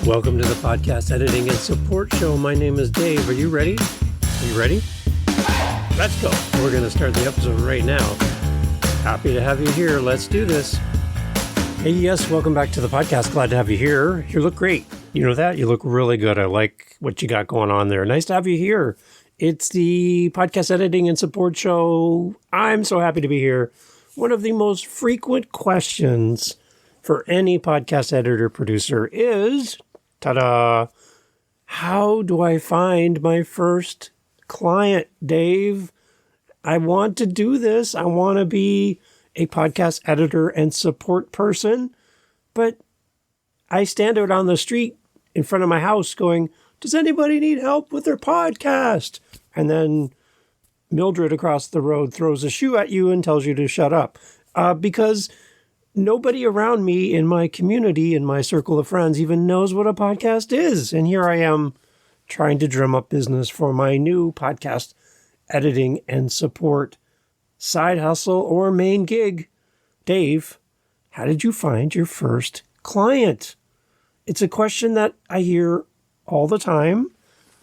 Welcome to the Podcast Editing and Support Show. My name is Dave. Are you ready? Are you ready? Let's go. We're going to start the episode right now. Happy to have you here. Let's do this. Hey, yes, welcome back to the podcast. Glad to have you here. You look great. You know that? You look really good. I like what you got going on there. Nice to have you here. It's the Podcast Editing and Support Show. I'm so happy to be here. One of the most frequent questions for any podcast editor producer is, ta-da, how do I find my first client, Dave? I want to do this. I want to be a podcast editor and support person, but I stand out on the street in front of my house going, does anybody need help with their podcast? And then Mildred across the road throws a shoe at you and tells you to shut up because nobody around me in my community, in my circle of friends, even knows what a podcast is. And here I am trying to drum up business for my new podcast editing and support side hustle or main gig. Dave, how did you find your first client? It's a question that I hear all the time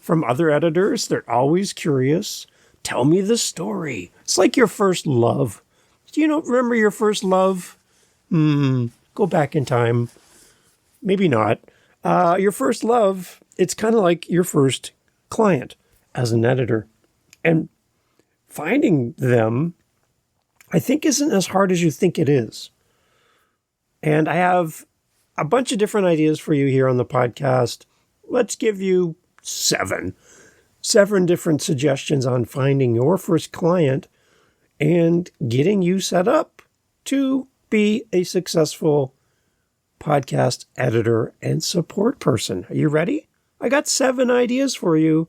from other editors. They're always curious. Tell me the story. It's like your first love. Do you remember your first love? Go back in time. Maybe not. Your first love, it's kind of like your first client as an editor. And finding them, I think, isn't as hard as you think it is. And I have a bunch of different ideas for you here on the podcast. Let's give you seven different suggestions on finding your first client and getting you set up to be a successful podcast editor and support person. Are you ready? I got 7 ideas for you,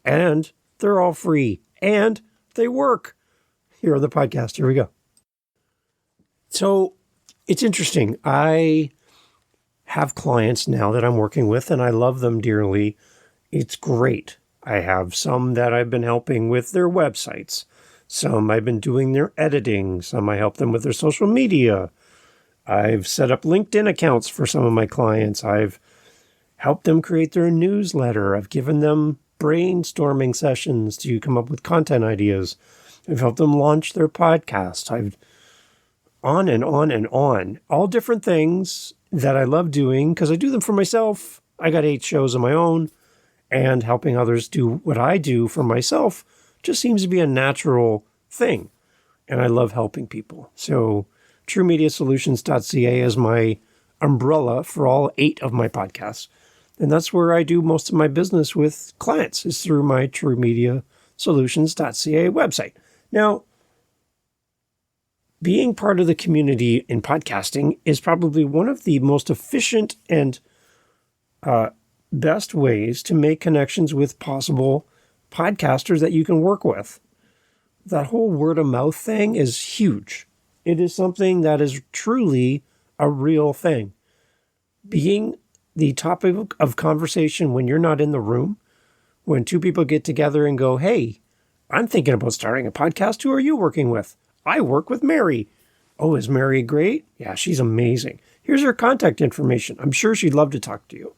and they're all free, and they work. Here on the podcast. Here we go. So it's interesting. I have clients now that I'm working with, and I love them dearly. It's great. I have some that I've been helping with their websites. Some I've been doing their editing. Some I help them with their social media. I've set up LinkedIn accounts for some of my clients. I've helped them create their newsletter. I've given them brainstorming sessions to come up with content ideas. I've helped them launch their podcast. I've on and on and on. All different things that I love doing because I do them for myself. I got 8 shows of my own, and helping others do what I do for myself just seems to be a natural thing. And I love helping people. So TrueMediaSolutions.ca is my umbrella for all 8 of my podcasts. And that's where I do most of my business with clients, is through my TrueMediaSolutions.ca website. Now, being part of the community in podcasting is probably one of the most efficient and best ways to make connections with possible podcasters that you can work with. That whole word of mouth thing is huge. It is something that is truly a real thing. Being the topic of conversation when you're not in the room, when 2 people get together and go, hey, I'm thinking about starting a podcast. Who are you working with? I work with Mary. Oh, is Mary great? Yeah, she's amazing. Here's her contact information. I'm sure she'd love to talk to you.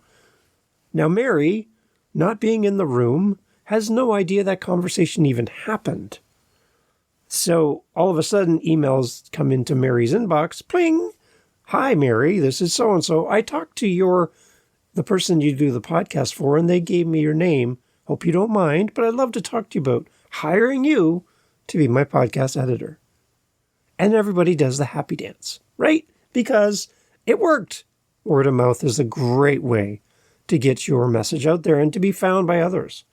Now, Mary, not being in the room, has no idea that conversation even happened. So all of a sudden, emails come into Mary's inbox. Pling! Hi, Mary, this is so-and-so. I talked to the person you do the podcast for, and they gave me your name. Hope you don't mind, but I'd love to talk to you about hiring you to be my podcast editor. And everybody does the happy dance, right? Because it worked. Word of mouth is a great way to get your message out there and to be found by others.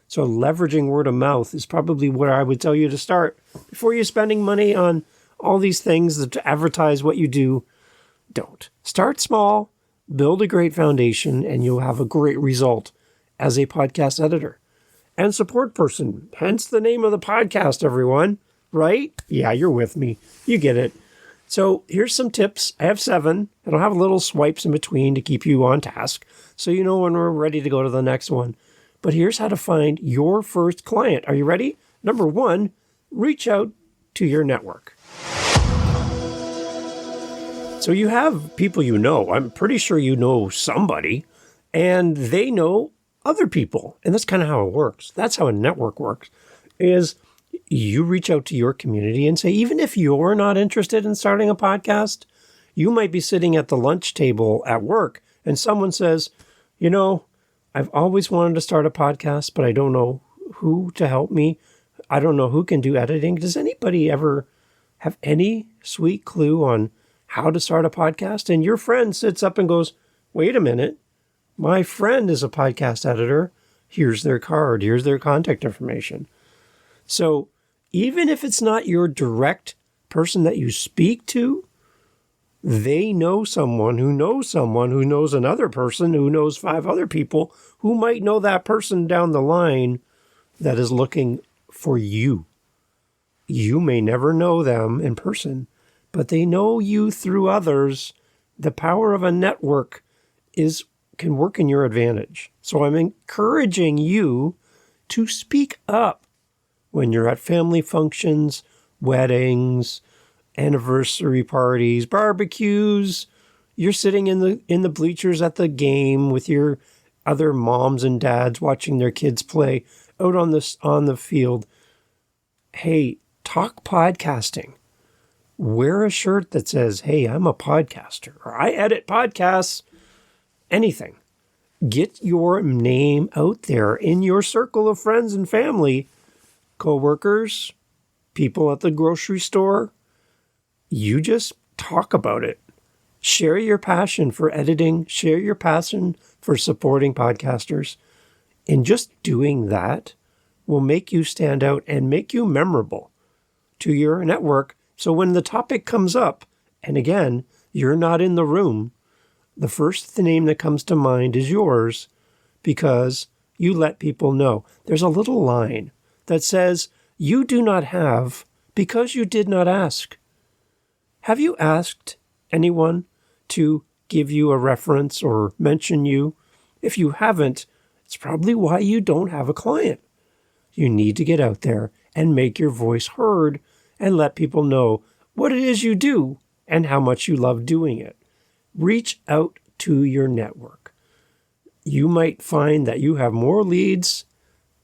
So leveraging word of mouth is probably where I would tell you to start. Before you're spending money on all these things to advertise what you do, don't. Start small, build a great foundation, and you'll have a great result as a podcast editor and support person. Hence the name of the podcast, everyone. Right? Yeah, you're with me. You get it. So here's some tips. I have 7, and I'll have little swipes in between to keep you on task so you know when we're ready to go to the next one. But here's how to find your first client. Are you ready? Number 1, reach out to your network. So you have people you know. I'm pretty sure you know somebody. and they know other people. And that's kind of how it works. That's how a network works, is you reach out to your community and say, even if you're not interested in starting a podcast, you might be sitting at the lunch table at work and someone says, I've always wanted to start a podcast, but I don't know who to help me. I don't know who can do editing. Does anybody ever have any sweet clue on how to start a podcast? And your friend sits up and goes, wait a minute, my friend is a podcast editor. Here's their card. Here's their contact information. So even if it's not your direct person that you speak to, they know someone who knows someone who knows another person who knows 5 other people who might know that person down the line that is looking for you. You may never know them in person, but they know you through others. The power of a network can work in your advantage. So I'm encouraging you to speak up when you're at family functions, weddings, anniversary parties, barbecues. You're sitting in the bleachers at the game with your other moms and dads watching their kids play out on the field. Hey, talk podcasting. Wear a shirt that says, hey, I'm a podcaster, or I edit podcasts. Anything. Get your name out there in your circle of friends and family, coworkers, people at the grocery store. You just talk about it. Share your passion for editing. Share your passion for supporting podcasters. And just doing that will make you stand out and make you memorable to your network. So when the topic comes up, and again, you're not in the room, the first name that comes to mind is yours because you let people know. There's a little line that says, you do not have because you did not ask. Have you asked anyone to give you a reference or mention you? If you haven't, it's probably why you don't have a client. You need to get out there and make your voice heard and let people know what it is you do and how much you love doing it. Reach out to your network. You might find that you have more leads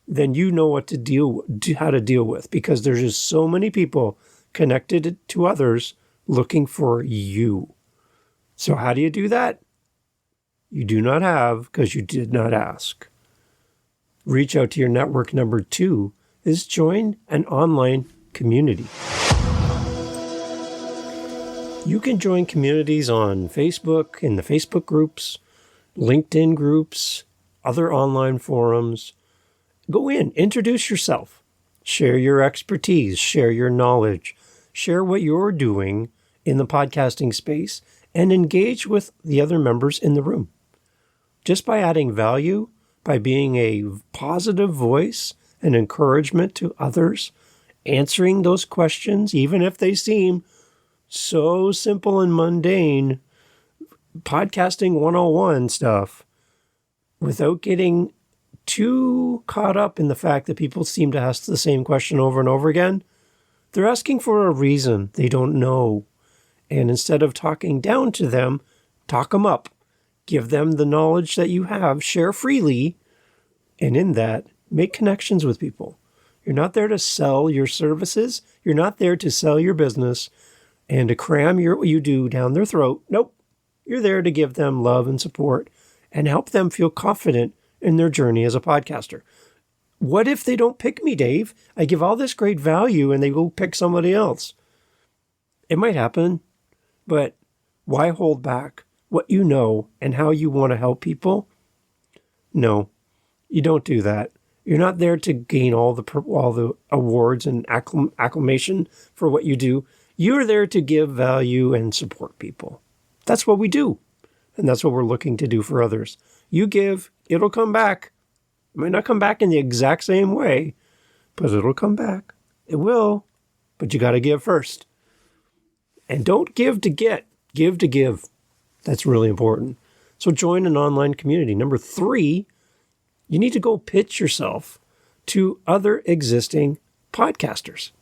than you know how to deal with, because there's just so many people connected to others looking for you. So how do you do that? You do not have because you did not ask. Reach out to your network. Number 2 is join an online community. You can join communities on Facebook, in the Facebook groups, LinkedIn groups, other online forums. Go in, introduce yourself, share your expertise, share your knowledge, share what you're doing in the podcasting space, and engage with the other members in the room. Just by adding value, by being a positive voice and encouragement to others, answering those questions, even if they seem so simple and mundane, podcasting 101 stuff, without getting too caught up in the fact that people seem to ask the same question over and over again. They're asking for a reason they don't know. And instead of talking down to them, talk them up. Give them the knowledge that you have, share freely, and in that, make connections with people. You're not there to sell your services. You're not there to sell your business and to cram what you do down their throat. Nope. You're there to give them love and support and help them feel confident in their journey as a podcaster. What if they don't pick me, Dave? I give all this great value and they go pick somebody else. It might happen, but why hold back what you know and how you want to help people? No, you don't do that. You're not there to gain all the awards and acclamation for what you do. You're there to give value and support people. That's what we do. And that's what we're looking to do for others. You give, it'll come back. It might not come back in the exact same way, but it'll come back. It will, but you got to give first. And don't give to get, give to give. That's really important. So join an online community. Number 3, you need to go pitch yourself to other existing podcasters.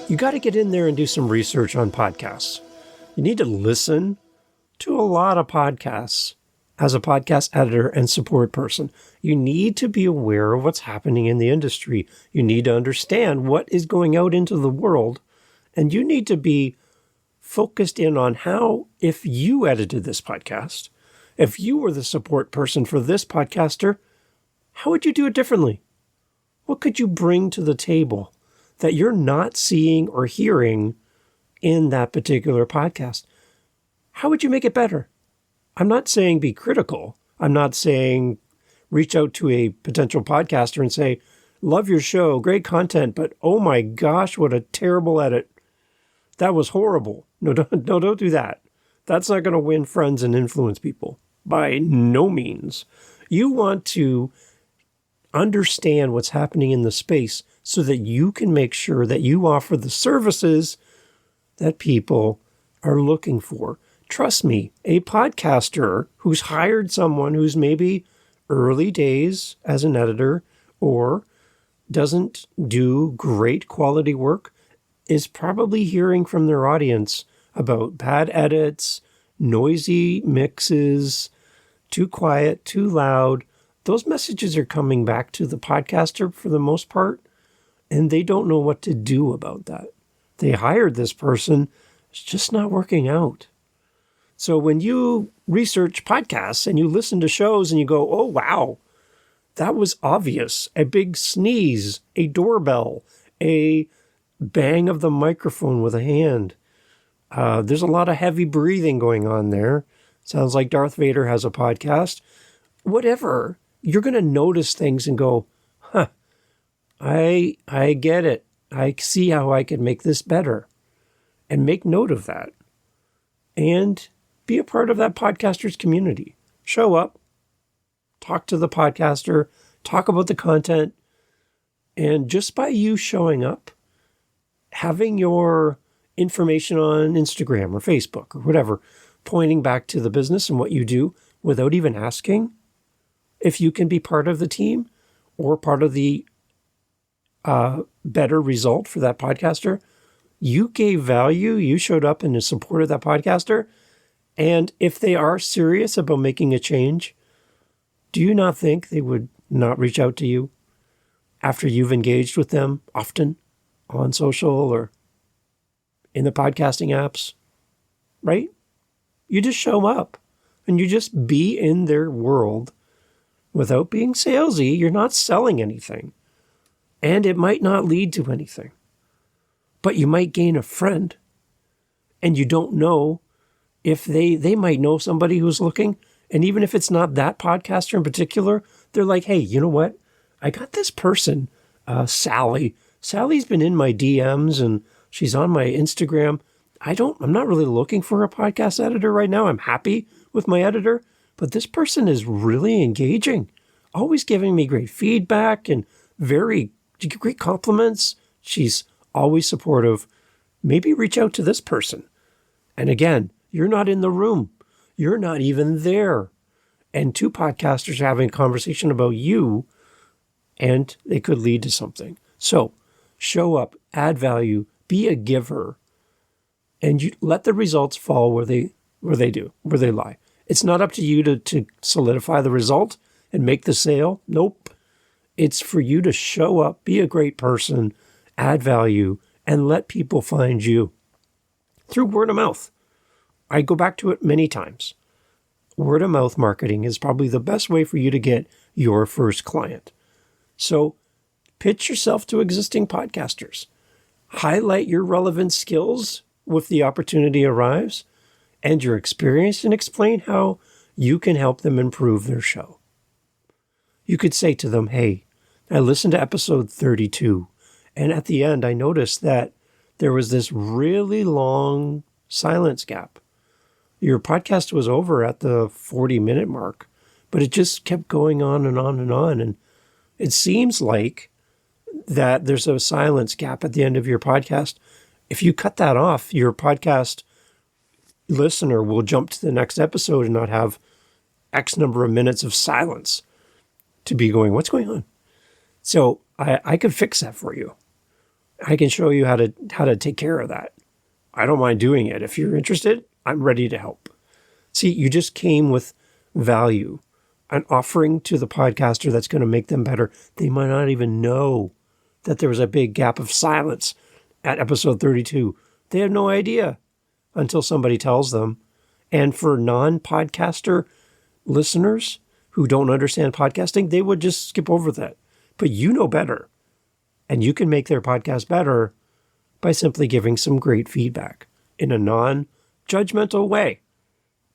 You got to get in there and do some research on podcasts. You need to listen to a lot of podcasts as a podcast editor and support person. You need to be aware of what's happening in the industry. You need to understand what is going out into the world, and you need to be focused in on how, if you edited this podcast, if you were the support person for this podcaster, how would you do it differently? What could you bring to the table that you're not seeing or hearing in that particular podcast? How would you make it better? I'm not saying be critical. I'm not saying reach out to a potential podcaster and say, love your show, great content, but oh my gosh, what a terrible edit. That was horrible. No, don't do that. That's not going to win friends and influence people. By no means. You want to understand what's happening in the space so that you can make sure that you offer the services that people are looking for. Trust me, a podcaster who's hired someone who's maybe early days as an editor or doesn't do great quality work is probably hearing from their audience about bad edits, noisy mixes, too quiet, too loud. Those messages are coming back to the podcaster for the most part, and they don't know what to do about that. They hired this person, it's just not working out. So when you research podcasts and you listen to shows and you go, oh, wow, that was obvious. A big sneeze, a doorbell, a bang of the microphone with a hand. There's a lot of heavy breathing going on there. Sounds like Darth Vader has a podcast. Whatever. You're going to notice things and go, huh, I get it. I see how I could make this better. And make note of that. And be a part of that podcaster's community. Show up, talk to the podcaster, talk about the content. And just by you showing up, having your information on Instagram or Facebook or whatever, pointing back to the business and what you do without even asking if you can be part of the team or part of the better result for that podcaster, you gave value, you showed up and supported that podcaster. And if they are serious about making a change, do you not think they would not reach out to you after you've engaged with them often on social or in the podcasting apps, right? You just show up and you just be in their world without being salesy. You're not selling anything. And it might not lead to anything. But you might gain a friend. And you don't know if they might know somebody who's looking. And even if it's not that podcaster in particular, they're like, hey, you know what? I got this person, Sally. Sally's been in my DMs and she's on my Instagram. I'm not really looking for a podcast editor right now. I'm happy with my editor, but this person is really engaging, always giving me great feedback and very great compliments. She's always supportive. Maybe reach out to this person. And again, you're not in the room. You're not even there. And two podcasters are having a conversation about you, and they could lead to something. So show up, add value, be a giver, and you let the results fall where they lie. It's not up to you to solidify the result and make the sale. Nope. It's for you to show up, be a great person, add value, and let people find you through word of mouth. I go back to it many times. Word of mouth marketing is probably the best way for you to get your first client. So pitch yourself to existing podcasters. Highlight your relevant skills if the opportunity arrives and your experience, and explain how you can help them improve their show. You could say to them, hey, I listened to episode 32, and at the end I noticed that there was this really long silence gap. Your podcast was over at the 40-minute mark, but it just kept going on and on and on. And it seems like that there's a silence gap at the end of your podcast. If you cut that off, your podcast listener will jump to the next episode and not have X number of minutes of silence to be going, what's going on? So I could fix that for you. I can show you how to take care of that. I don't mind doing it. If you're interested, I'm ready to help. See, you just came with value, an offering to the podcaster that's going to make them better. They might not even know that there was a big gap of silence at episode 32. They have no idea until somebody tells them. And for non-podcaster listeners who don't understand podcasting, they would just skip over that. But you know better. And you can make their podcast better by simply giving some great feedback in a non-judgmental way.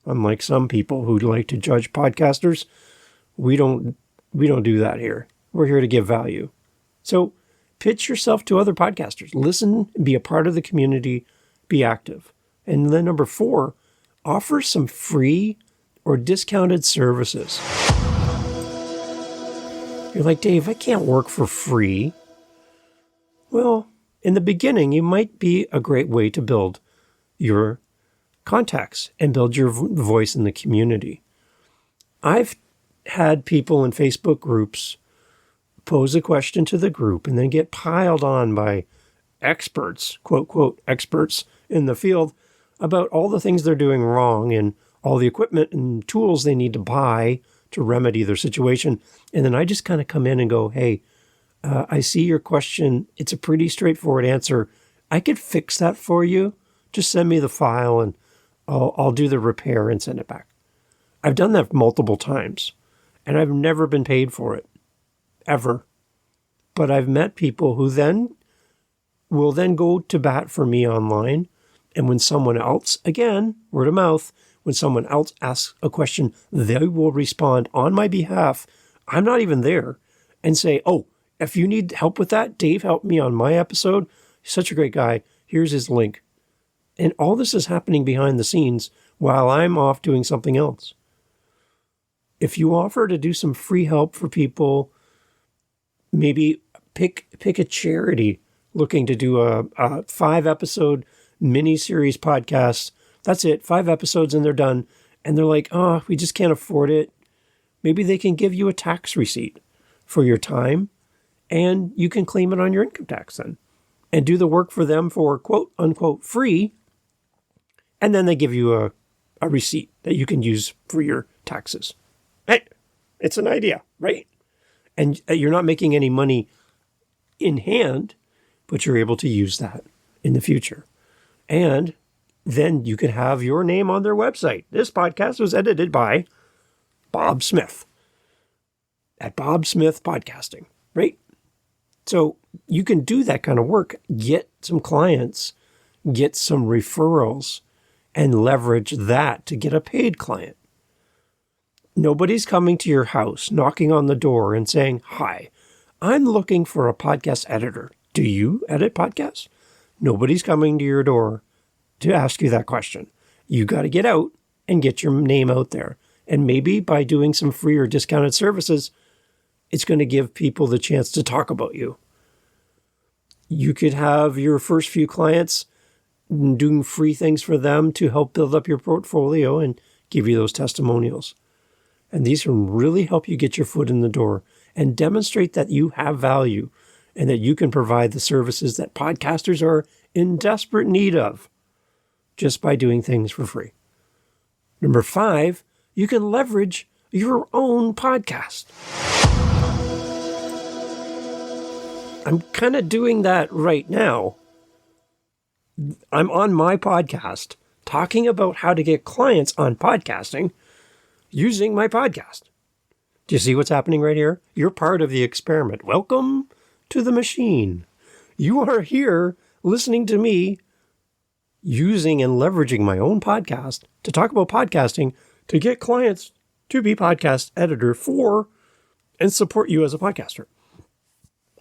Unlike some people who like to judge podcasters, we don't do that here. We're here to give value. So pitch yourself to other podcasters. Listen, be a part of the community, be active. And then number 4, offer some free or discounted services. You're like, Dave, I can't work for free. Well, in the beginning, it might be a great way to build your contacts and build your voice in the community. I've had people in Facebook groups pose a question to the group and then get piled on by experts, quote, quote, experts in the field about all the things they're doing wrong and all the equipment and tools they need to buy to remedy their situation. And then I just kind of come in and go, hey, I see your question. It's a pretty straightforward answer. I could fix that for you. Just send me the file and I'll do the repair and send it back. I've done that multiple times and I've never been paid for it, ever. But I've met people who then will then go to bat for me online. And when someone else, again, word of mouth, when someone else asks a question, they will respond on my behalf. I'm not even there, and say, oh, if you need help with that, Dave helped me on my episode. He's such a great guy. Here's his link. And all this is happening behind the scenes while I'm off doing something else. If you offer to do some free help for people, maybe pick a charity looking to do a 5-episode mini-series podcast. That's it, 5 episodes and they're done. And they're like, oh, we just can't afford it. Maybe they can give you a tax receipt for your time and you can claim it on your income tax then and do the work for them for quote unquote free. And then they give you a receipt that you can use for your taxes. Hey, it's an idea, right? And you're not making any money in hand, but you're able to use that in the future. And then you can have your name on their website. This podcast was edited by Bob Smith at Bob Smith Podcasting, right? So you can do that kind of work, get some clients, get some referrals, and leverage that to get a paid client. Nobody's coming to your house, knocking on the door and saying, hi, I'm looking for a podcast editor. Do you edit podcasts? Nobody's coming to your door to ask you that question. You got to get out and get your name out there. And maybe by doing some free or discounted services, it's going to give people the chance to talk about you. You could have your first few clients doing free things for them to help build up your portfolio and give you those testimonials. And these can really help you get your foot in the door and demonstrate that you have value and that you can provide the services that podcasters are in desperate need of just by doing things for free. Number 5, you can leverage your own podcast. I'm kind of doing that right now. I'm on my podcast talking about how to get clients on podcasting using my podcast. Do you see what's happening right here? You're part of the experiment. Welcome to the machine. You are here listening to me using and leveraging my own podcast to talk about podcasting to get clients to be podcast editor for and support you as a podcaster.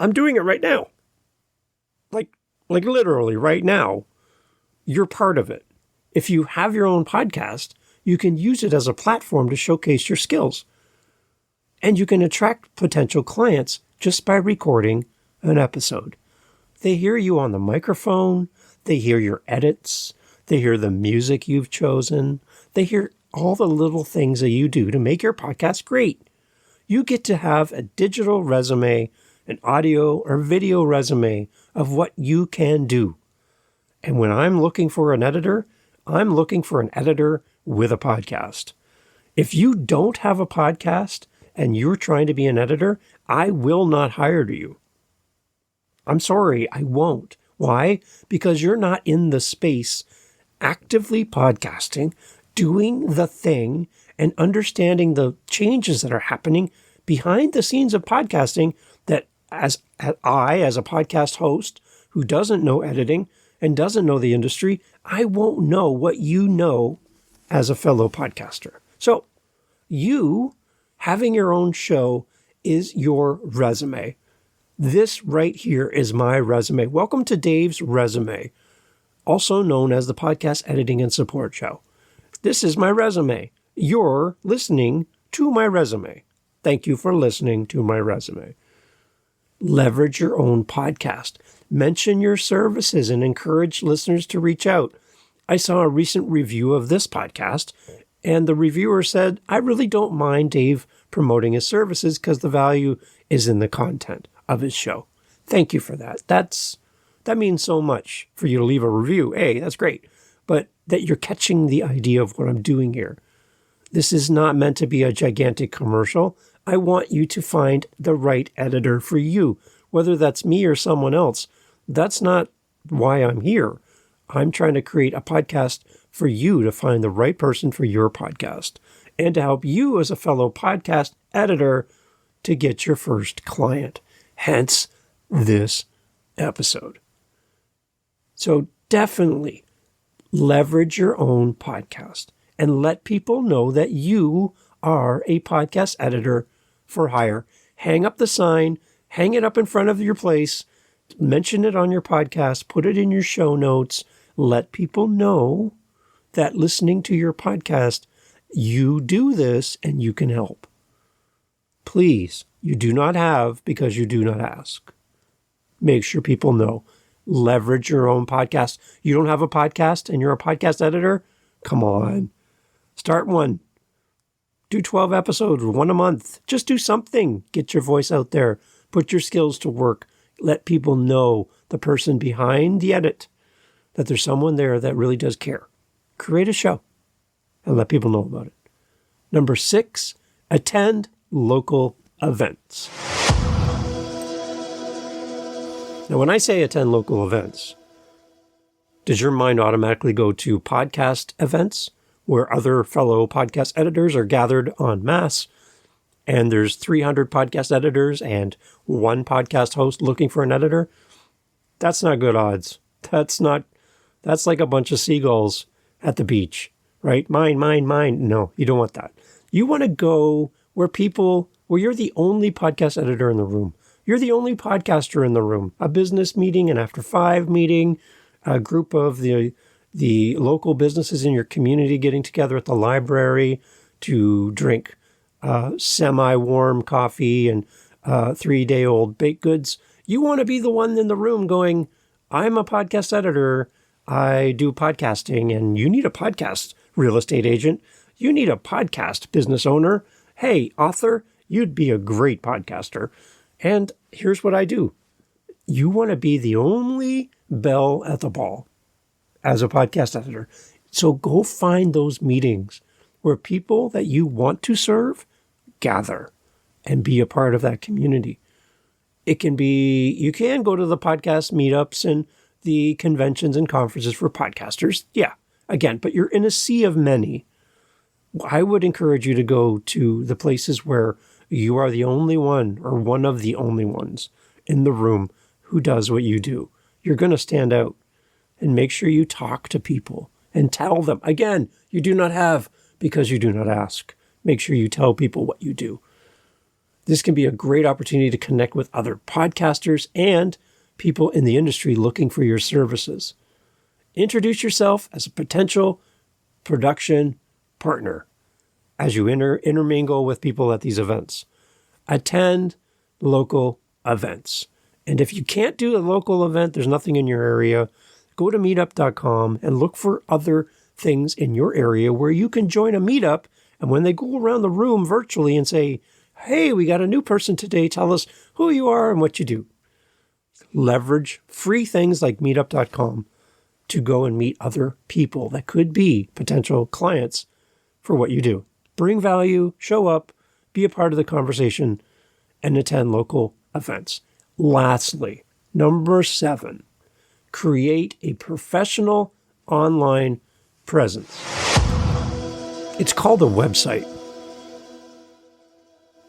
I'm doing it right now. Like literally right now. You're part of it. If you have your own podcast, you can use it as a platform to showcase your skills. And you can attract potential clients just by recording an episode. They hear you on the microphone. They hear your edits. They hear the music you've chosen. They hear all the little things that you do to make your podcast great. You get to have a digital resume, an audio or video resume of what you can do. And when I'm looking for an editor, I'm looking for an editor with a podcast. If you don't have a podcast and you're trying to be an editor, I will not hire you. I'm sorry, I won't. Why? Because you're not in the space actively podcasting, doing the thing, and understanding the changes that are happening behind the scenes of podcasting that as a podcast host who doesn't know editing and doesn't know the industry, I won't know what you know as a fellow podcaster. So you having your own show is your resume. This right here is my resume. Welcome to Dave's Resume, also known as the Podcast Editing and Support Show. This is my resume. You're listening to my resume. Thank you for listening to my resume. Leverage your own podcast. Mention your services and encourage listeners to reach out. I saw a recent review of this podcast, and the reviewer said, I really don't mind Dave promoting his services because the value is in the content of his show. Thank you for that. That means so much for you to leave a review. Hey, that's great. But that you're catching the idea of what I'm doing here. This is not meant to be a gigantic commercial. I want you to find the right editor for you, whether that's me or someone else. That's not why I'm here. I'm trying to create a podcast for you to find the right person for your podcast and to help you as a fellow podcast editor to get your first client. Hence this episode. So definitely leverage your own podcast and let people know that you are a podcast editor for hire. Hang up the sign, hang it up in front of your place, mention it on your podcast, put it in your show notes, let people know that listening to your podcast, you do this and you can help. Please, you do not have because you do not ask. Make sure people know. Leverage your own podcast. You don't have a podcast and you're a podcast editor? Come on. Start one. Do 12 episodes, one a month. Just do something. Get your voice out there. Put your skills to work. Let people know the person behind the edit, that there's someone there that really does care. Create a show and let people know about it. Number 6, attend local events. Now, when I say attend local events, does your mind automatically go to podcast events where other fellow podcast editors are gathered en masse and there's 300 podcast editors and one podcast host looking for an editor? That's not good odds. That's like a bunch of seagulls at the beach, right? Mine. No, you don't want that. You want to go where you're the only podcast editor in the room. You're the only podcaster in the room. A business meeting, an after 5 meeting, a group of the local businesses in your community getting together at the library to drink semi-warm coffee and 3-day-old baked goods. You want to be the one in the room going, I'm a podcast editor. I do podcasting, and you need a podcast real estate agent. You need a podcast business owner. Hey, author, you'd be a great podcaster. And here's what I do. You want to be the only bell at the ball as a podcast editor. So go find those meetings where people that you want to serve gather and be a part of that community. You can go to the podcast meetups and the conventions and conferences for podcasters. Yeah, again, but you're in a sea of many. I would encourage you to go to the places where you are the only one or one of the only ones in the room who does what you do. You're going to stand out, and make sure you talk to people and tell them. Again, you do not have because you do not ask. Make sure you tell people what you do. This can be a great opportunity to connect with other podcasters and people in the industry looking for your services. Introduce yourself as a potential production partner as you intermingle with people at these events. Attend local events. And if you can't do a local event, there's nothing in your area, go to meetup.com and look for other things in your area where you can join a meetup. And when they go around the room virtually and say, hey, we got a new person today, tell us who you are and what you do. Leverage free things like meetup.com to go and meet other people that could be potential clients for what you do. Bring value, show up, be a part of the conversation, and attend local events. Lastly, number 7, create a professional online presence. It's called a website.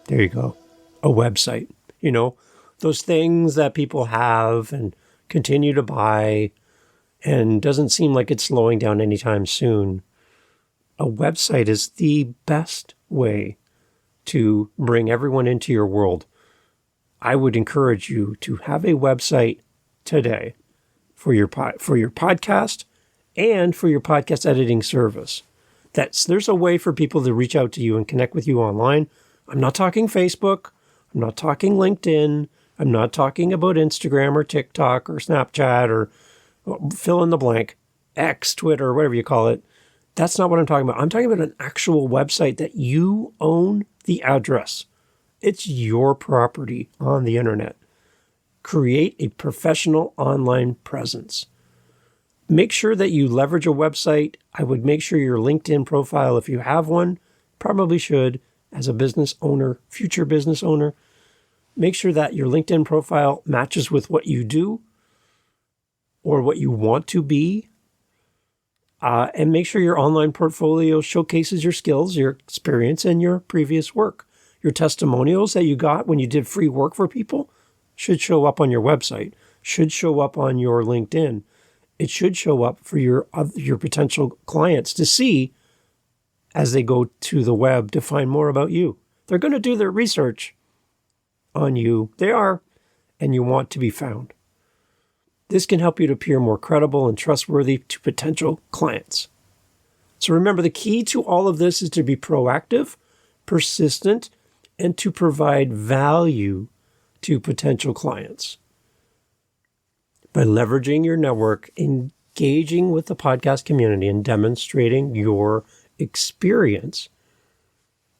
There you go. A website. You know, those things that people have and continue to buy and doesn't seem like it's slowing down anytime soon. A website is the best way to bring everyone into your world. I would encourage you to have a website today for your podcast and for your podcast editing service. There's a way for people to reach out to you and connect with you online. I'm not talking Facebook. I'm not talking LinkedIn. I'm not talking about Instagram or TikTok or Snapchat or fill in the blank, X, Twitter, whatever you call it. That's not what I'm talking about. I'm talking about an actual website that you own the address. It's your property on the internet. Create a professional online presence. Make sure that you leverage a website. I would make sure your LinkedIn profile, if you have one, probably should, as a business owner, future business owner, make sure that your LinkedIn profile matches with what you do or what you want to be. And make sure your online portfolio showcases your skills, your experience, and your previous work. Your testimonials that you got when you did free work for people should show up on your website, should show up on your LinkedIn. It should show up for your potential clients to see as they go to the web to find more about you. They're going to do their research on you. They are, and you want to be found. This can help you to appear more credible and trustworthy to potential clients. So remember, the key to all of this is to be proactive, persistent, and to provide value to potential clients. By leveraging your network, engaging with the podcast community, and demonstrating your experience,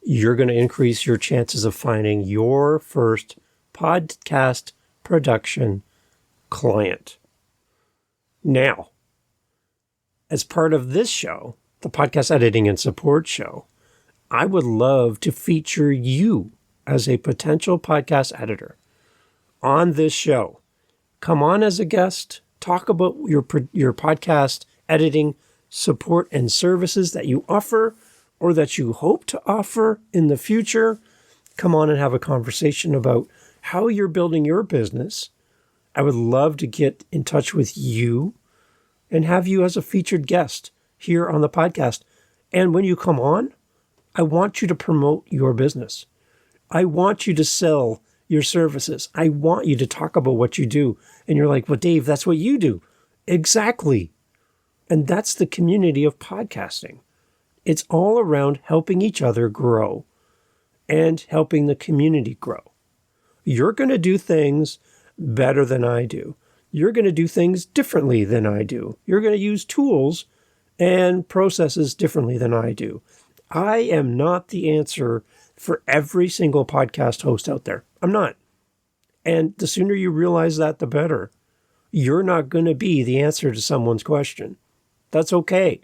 you're going to increase your chances of finding your first podcast production client. Now, as part of this show, the Podcast Editing and Support Show, I would love to feature you as a potential podcast editor on this show. Come on as a guest, talk about your podcast editing support and services that you offer or that you hope to offer in the future. Come on and have a conversation about how you're building your business. I would love to get in touch with you and have you as a featured guest here on the podcast. And when you come on, I want you to promote your business. I want you to sell your services. I want you to talk about what you do. And you're like, well, Dave, that's what you do. Exactly. And that's the community of podcasting. It's all around helping each other grow and helping the community grow. You're going to do things better than I do. You're going to do things differently than I do. You're going to use tools and processes differently than I do. I am not the answer for every single podcast host out there. I'm not. And the sooner you realize that, the better. You're not going to be the answer to someone's question. That's okay,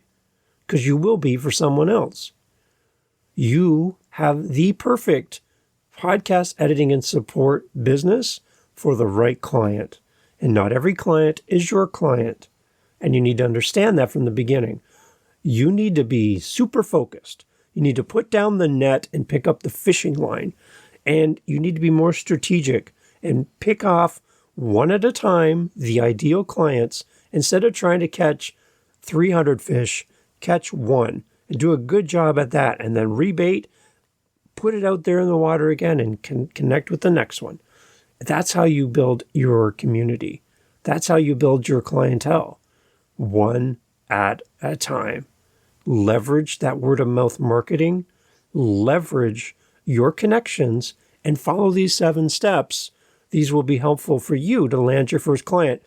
because you will be for someone else. You have the perfect podcast editing and support business for the right client. And not every client is your client. And you need to understand that from the beginning. You need to be super focused. You need to put down the net and pick up the fishing line. And you need to be more strategic and pick off one at a time the ideal clients. Instead of trying to catch 300 fish, catch one and do a good job at that. And then rebait, put it out there in the water again and connect with the next one. That's how you build your community. That's how you build your clientele. One at a time. Leverage that word of mouth marketing. Leverage your connections and follow these 7 steps. These will be helpful for you to land your first client.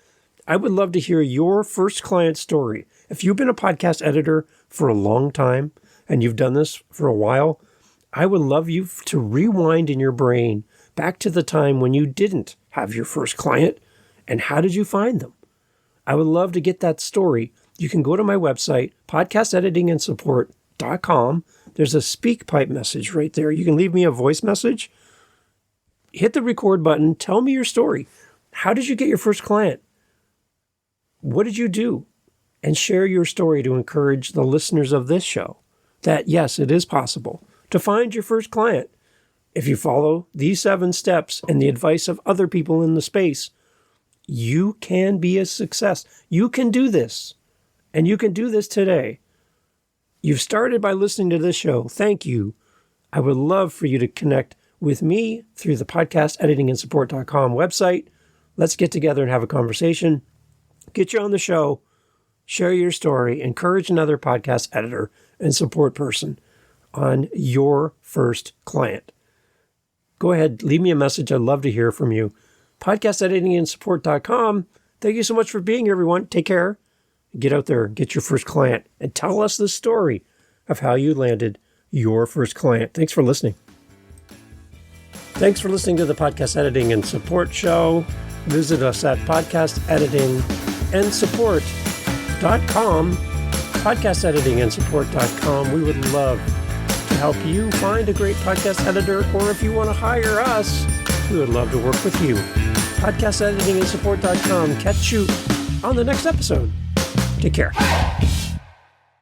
I would love to hear your first client story. If you've been a podcast editor for a long time and you've done this for a while, I would love you to rewind in your brain back to the time when you didn't have your first client and how did you find them? I would love to get that story. You can go to my website, podcasteditingandsupport.com. There's a SpeakPipe message right there. You can leave me a voice message. Hit the record button. Tell me your story. How did you get your first client? What did you do? And share your story to encourage the listeners of this show that, yes, it is possible to find your first client. If you follow these 7 steps and the advice of other people in the space, you can be a success. You can do this, and you can do this today. You've started by listening to this show. Thank you. I would love for you to connect with me through the podcasteditingandsupport.com website. Let's get together and have a conversation. Get you on the show. Share your story. Encourage another podcast editor and support person on your first client. Go ahead, leave me a message. I'd love to hear from you. Podcasteditingandsupport.com. Thank you so much for being here, everyone. Take care. Get out there, get your first client, and tell us the story of how you landed your first client. Thanks for listening. Thanks for listening to the Podcast Editing and Support Show. Visit us at podcasteditingandsupport.com, podcasteditingandsupport.com. We would love to help you find a great podcast editor, or if you want to hire us, we would love to work with you. Podcasteditingandsupport.com. Catch you on the next episode. Take care.